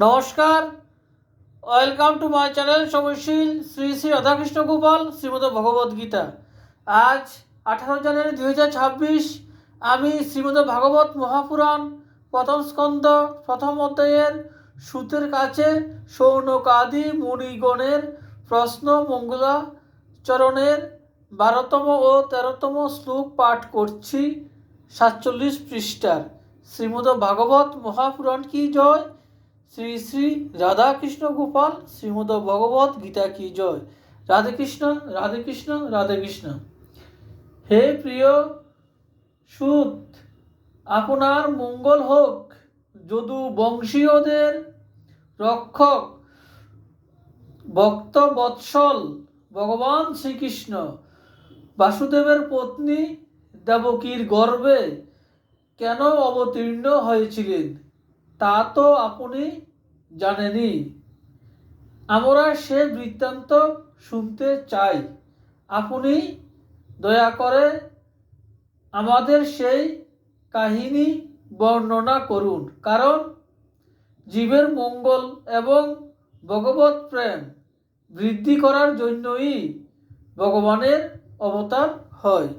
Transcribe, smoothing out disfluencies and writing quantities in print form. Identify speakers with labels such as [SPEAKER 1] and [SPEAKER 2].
[SPEAKER 1] নমস্কার, welcome to my channel সময়শীল শ্রী শ্রী রাধাকৃষ্ণ গোপাল শ্রীমদ ভগবদ গীতা। আজ 18 জানুয়ারি 2026 আমি শ্রীমদ ভাগবত মহাপুরাণ প্রথম স্কন্ধ প্রথম অধ্যায়ের সূতের কাছে সৌনকাদি মুনিগণের প্রশ্ন মঙ্গলাচরণের 12তম ও 13তম শ্লোক পাঠ করছি। 47 পৃষ্ঠার। শ্রীমদ ভাগবত মহাপুরাণ কি জয়, শ্রী শ্রী রাধাকৃষ্ণ গোপাল শ্রীমদ ভগবত গীতা কি জয়। রাধে কৃষ্ণ, রাধে কৃষ্ণ, রাধে কৃষ্ণ। হে প্রিয় সুত, আপনার মঙ্গল হোক। যদু বংশীয়দের রক্ষক ভক্ত বৎসল ভগবান শ্রীকৃষ্ণ বাসুদেবের পত্নী দেবকীর গর্ভে কেন অবতীর্ণ হয়েছিলেন তা তো আপনি জানেনই। আমরা সে বৃত্তান্ত শুনতে চাই। আপনি দয়া করে আমাদের সেই কাহিনী বর্ণনা করুন, কারণ জীবের মঙ্গল এবং ভগবত প্রেম বৃদ্ধি করার জন্যই ভগবানের অবতার হয়।